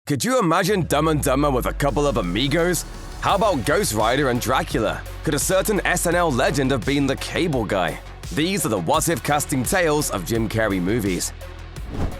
Could you imagine Dumb and Dumber with a couple of amigos? How about Ghost Rider and Dracula? Could a certain SNL legend have been the cable guy? These are the what-if casting tales of Jim Carrey movies.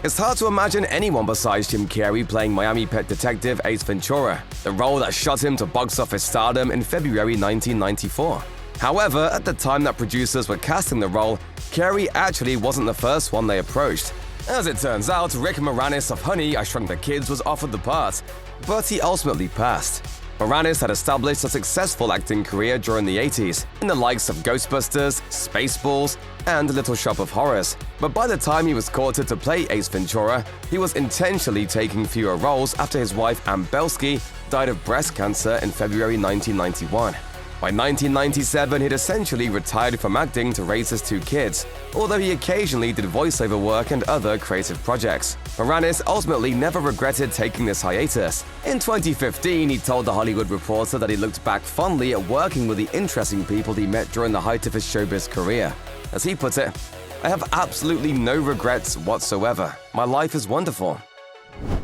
It's hard to imagine anyone besides Jim Carrey playing Miami pet detective Ace Ventura, the role that shot him to box office stardom in February 1994. However, at the time that producers were casting the role, Carrey actually wasn't the first one they approached. As it turns out, Rick Moranis of Honey, I Shrunk the Kids was offered the part, but he ultimately passed. Moranis had established a successful acting career during the 80s, in the likes of Ghostbusters, Spaceballs, and Little Shop of Horrors. But by the time he was courted to play Ace Ventura, he was intentionally taking fewer roles after his wife Ann Belsky died of breast cancer in February 1991. By 1997, he'd essentially retired from acting to raise his two kids, although he occasionally did voiceover work and other creative projects. Moranis ultimately never regretted taking this hiatus. In 2015, he told The Hollywood Reporter that he looked back fondly at working with the interesting people he met during the height of his showbiz career. As he put it, "I have absolutely no regrets whatsoever. My life is wonderful."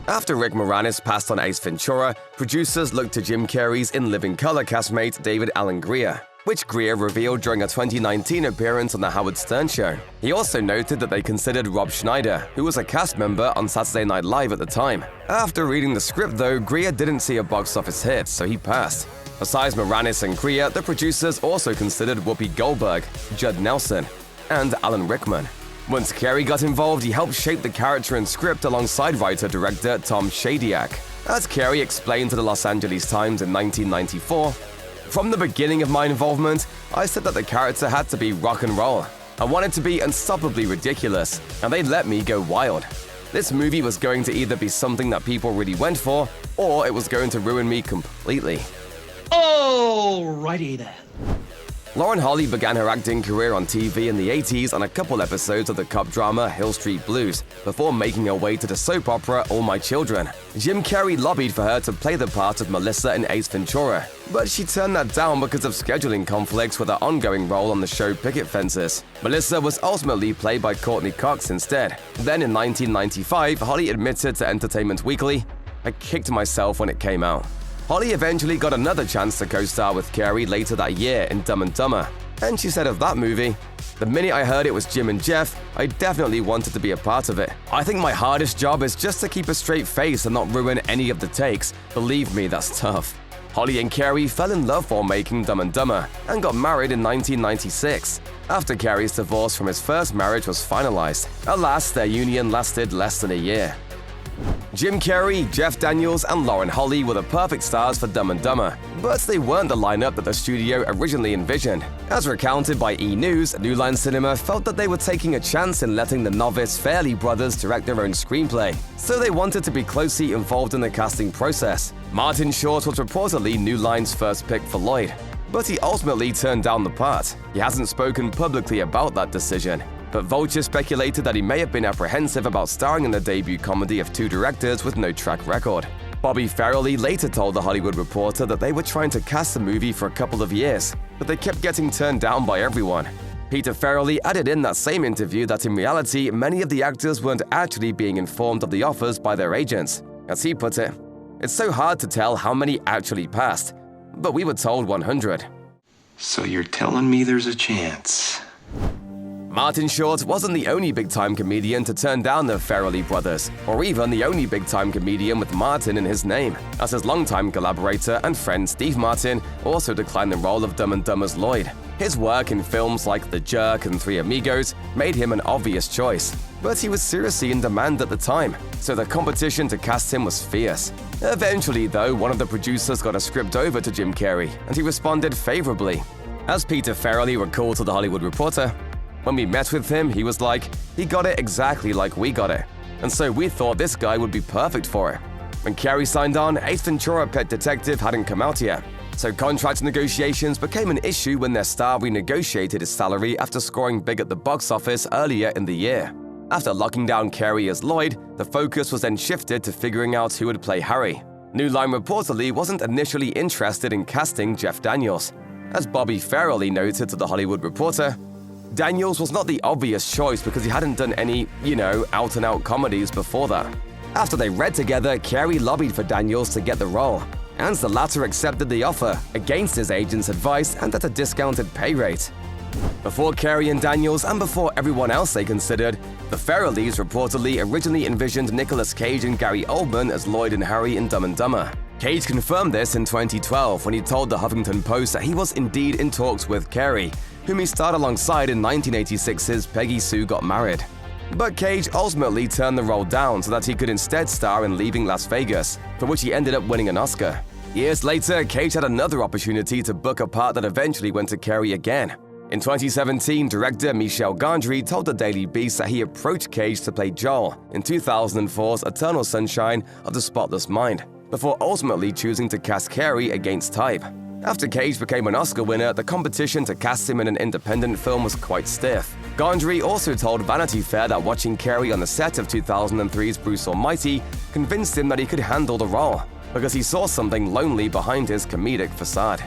After Rick Moranis passed on Ace Ventura, producers looked to Jim Carrey's In Living Color castmate David Alan Grier, which Grier revealed during a 2019 appearance on The Howard Stern Show. He also noted that they considered Rob Schneider, who was a cast member on Saturday Night Live at the time. After reading the script though, Grier didn't see a box office hit, so he passed. Besides Moranis and Grier, the producers also considered Whoopi Goldberg, Judd Nelson, and Alan Rickman. Once Carrey got involved, he helped shape the character and script alongside writer-director Tom Shadyac. As Carrey explained to the Los Angeles Times in 1994, "From the beginning of my involvement, I said that the character had to be rock and roll. I wanted to be unstoppably ridiculous, and they let me go wild. This movie was going to either be something that people really went for, or it was going to ruin me completely." Alrighty then. Lauren Holly began her acting career on TV in the 80s on a couple episodes of the cop drama Hill Street Blues, before making her way to the soap opera All My Children. Jim Carrey lobbied for her to play the part of Melissa in Ace Ventura, but she turned that down because of scheduling conflicts with her ongoing role on the show Picket Fences. Melissa was ultimately played by Courtney Cox instead. Then in 1995, Holly admitted to Entertainment Weekly, "I kicked myself when it came out." Holly eventually got another chance to co-star with Carrey later that year in Dumb and Dumber, and she said of that movie, "The minute I heard it was Jim and Jeff, I definitely wanted to be a part of it. I think my hardest job is just to keep a straight face and not ruin any of the takes. Believe me, that's tough." Holly and Carrey fell in love while making Dumb and Dumber, and got married in 1996, after Carrey's divorce from his first marriage was finalized. Alas, their union lasted less than a year. Jim Carrey, Jeff Daniels, and Lauren Holly were the perfect stars for Dumb and Dumber, but they weren't the lineup that the studio originally envisioned. As recounted by E! News, New Line Cinema felt that they were taking a chance in letting the novice Farley brothers direct their own screenplay, so they wanted to be closely involved in the casting process. Martin Short was reportedly New Line's first pick for Lloyd, but he ultimately turned down the part. He hasn't spoken publicly about that decision, but Vulture speculated that he may have been apprehensive about starring in the debut comedy of two directors with no track record. Bobby Farrelly later told The Hollywood Reporter that they were trying to cast the movie for a couple of years, but they kept getting turned down by everyone. Peter Farrelly added in that same interview that in reality, many of the actors weren't actually being informed of the offers by their agents. As he put it, "It's so hard to tell how many actually passed, but we were told 100. So you're telling me there's a chance? Martin Short wasn't the only big-time comedian to turn down the Farrelly brothers, or even the only big-time comedian with Martin in his name, as his longtime collaborator and friend Steve Martin also declined the role of Dumb and Dumber's Lloyd. His work in films like The Jerk and Three Amigos made him an obvious choice, but he was seriously in demand at the time, so the competition to cast him was fierce. Eventually, though, one of the producers got a script over to Jim Carrey, and he responded favorably. As Peter Farrelly recalled to The Hollywood Reporter, "When we met with him, he was like, he got it exactly like we got it. And so we thought this guy would be perfect for it." When Carrey signed on, Ace Ventura Pet Detective hadn't come out yet, so contract negotiations became an issue when their star renegotiated his salary after scoring big at the box office earlier in the year. After locking down Carrey as Lloyd, the focus was then shifted to figuring out who would play Harry. New Line reportedly wasn't initially interested in casting Jeff Daniels. As Bobby Farrelly noted to The Hollywood Reporter, Daniels was not the obvious choice because he hadn't done any, out-and-out comedies before that. After they read together, Carrey lobbied for Daniels to get the role, and the latter accepted the offer, against his agent's advice and at a discounted pay rate. Before Carrey and Daniels, and before everyone else they considered, the Farrellys reportedly originally envisioned Nicolas Cage and Gary Oldman as Lloyd and Harry in Dumb and Dumber. Cage confirmed this in 2012 when he told the Huffington Post that he was indeed in talks with Carrey, whom he starred alongside in 1986's Peggy Sue Got Married. But Cage ultimately turned the role down so that he could instead star in Leaving Las Vegas, for which he ended up winning an Oscar. Years later, Cage had another opportunity to book a part that eventually went to Carrey again. In 2017, director Michel Gondry told the Daily Beast that he approached Cage to play Joel in 2004's Eternal Sunshine of the Spotless Mind, before ultimately choosing to cast Carrey against type. After Cage became an Oscar winner, the competition to cast him in an independent film was quite stiff. Gondry also told Vanity Fair that watching Carrey on the set of 2003's Bruce Almighty convinced him that he could handle the role, because he saw something lonely behind his comedic facade.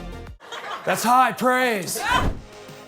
That's high praise!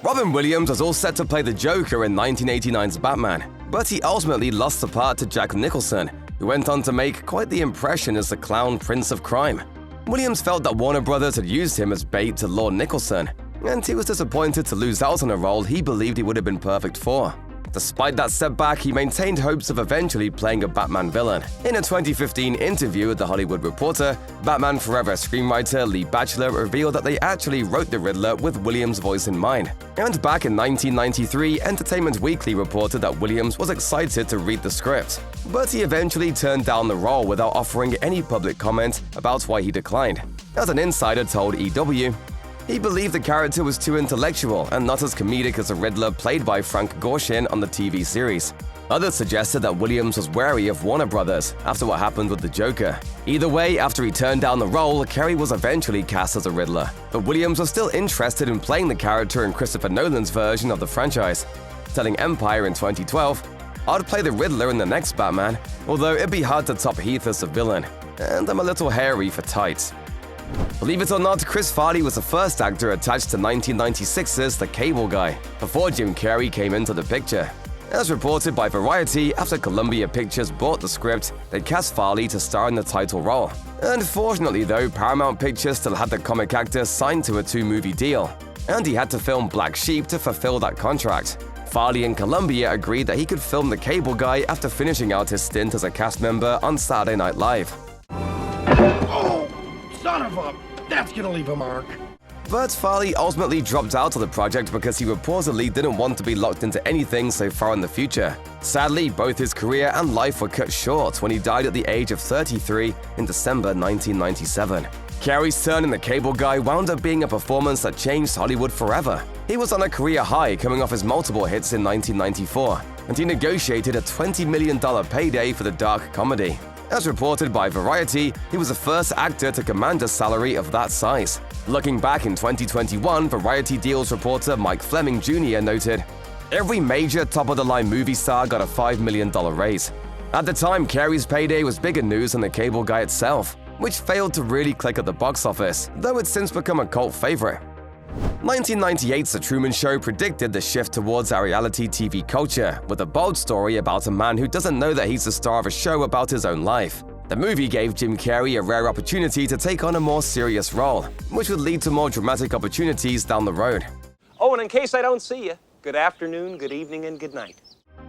Robin Williams was all set to play the Joker in 1989's Batman, but he ultimately lost the part to Jack Nicholson, who went on to make quite the impression as the clown prince of crime. Williams felt that Warner Brothers had used him as bait to lure Nicholson, and he was disappointed to lose out on a role he believed he would have been perfect for. Despite that setback, he maintained hopes of eventually playing a Batman villain. In a 2015 interview with The Hollywood Reporter, Batman Forever screenwriter Lee Batchelor revealed that they actually wrote the Riddler with Williams' voice in mind. And back in 1993, Entertainment Weekly reported that Williams was excited to read the script, but he eventually turned down the role without offering any public comment about why he declined. As an insider told EW, he believed the character was too intellectual and not as comedic as the Riddler played by Frank Gorshin on the TV series. Others suggested that Williams was wary of Warner Brothers after what happened with the Joker. Either way, after he turned down the role, Carrey was eventually cast as a Riddler, but Williams was still interested in playing the character in Christopher Nolan's version of the franchise, telling Empire in 2012, "I'd play the Riddler in the next Batman, although it'd be hard to top Heath as the villain, and I'm a little hairy for tights." Believe it or not, Chris Farley was the first actor attached to 1996's The Cable Guy, before Jim Carrey came into the picture. As reported by Variety, after Columbia Pictures bought the script, they cast Farley to star in the title role. Unfortunately though, Paramount Pictures still had the comic actor signed to a 2-movie deal, and he had to film Black Sheep to fulfill that contract. Farley and Columbia agreed that he could film The Cable Guy after finishing out his stint as a cast member on Saturday Night Live. Son of a... That's gonna leave a mark. But Farley ultimately dropped out of the project because he reportedly didn't want to be locked into anything so far in the future. Sadly, both his career and life were cut short when he died at the age of 33 in December 1997. Carrey's turn in The Cable Guy wound up being a performance that changed Hollywood forever. He was on a career high coming off his multiple hits in 1994, and he negotiated a $20 million payday for the dark comedy. As reported by Variety, he was the first actor to command a salary of that size. Looking back in 2021, Variety Deals reporter Mike Fleming Jr. noted, "Every major top-of-the-line movie star got a $5 million raise." At the time, Carrey's payday was bigger news than The Cable Guy itself, which failed to really click at the box office, though it's since become a cult favorite. 1998's The Truman Show predicted the shift towards our reality TV culture, with a bold story about a man who doesn't know that he's the star of a show about his own life. The movie gave Jim Carrey a rare opportunity to take on a more serious role, which would lead to more dramatic opportunities down the road. Oh, and in case I don't see you, good afternoon, good evening, and good night.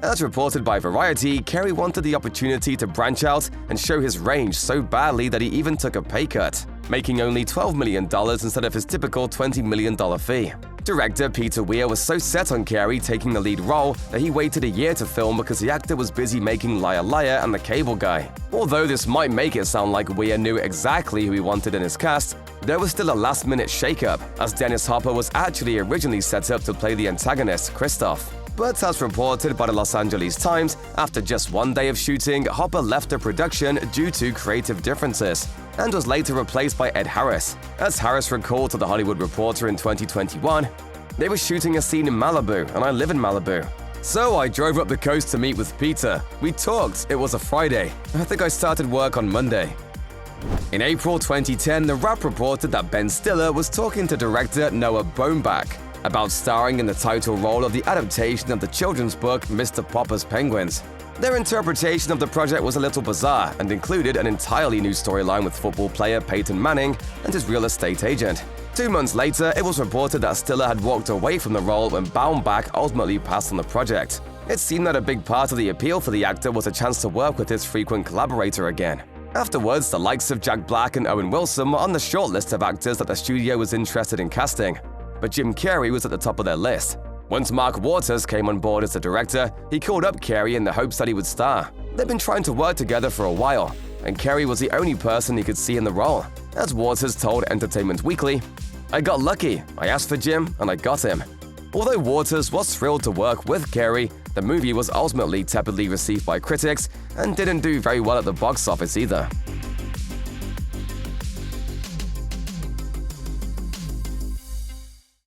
As reported by Variety, Carrey wanted the opportunity to branch out and show his range so badly that he even took a pay cut, making only $12 million instead of his typical $20 million fee. Director Peter Weir was so set on Carrey taking the lead role that he waited a year to film because the actor was busy making Liar Liar and The Cable Guy. Although this might make it sound like Weir knew exactly who he wanted in his cast, there was still a last-minute shakeup, as Dennis Hopper was actually originally set up to play the antagonist, Christoph. But as reported by the Los Angeles Times, after just one day of shooting, Hopper left the production due to creative differences, and was later replaced by Ed Harris. As Harris recalled to The Hollywood Reporter in 2021, "They were shooting a scene in Malibu, and I live in Malibu. So I drove up the coast to meet with Peter. We talked, it was a Friday. I think I started work on Monday." In April 2010, The Wrap reported that Ben Stiller was talking to director Noah Baumbach about starring in the title role of the adaptation of the children's book Mr. Popper's Penguins. Their interpretation of the project was a little bizarre and included an entirely new storyline with football player Peyton Manning and his real estate agent. 2 months later, it was reported that Stiller had walked away from the role when Baumbach ultimately passed on the project. It seemed that a big part of the appeal for the actor was a chance to work with his frequent collaborator again. Afterwards, the likes of Jack Black and Owen Wilson were on the short list of actors that the studio was interested in casting, but Jim Carrey was at the top of their list. Once Mark Waters came on board as the director, he called up Carrey in the hopes that he would star. They'd been trying to work together for a while, and Carrey was the only person he could see in the role. As Waters told Entertainment Weekly, "I got lucky. I asked for Jim, and I got him." Although Waters was thrilled to work with Carrey, the movie was ultimately tepidly received by critics and didn't do very well at the box office either.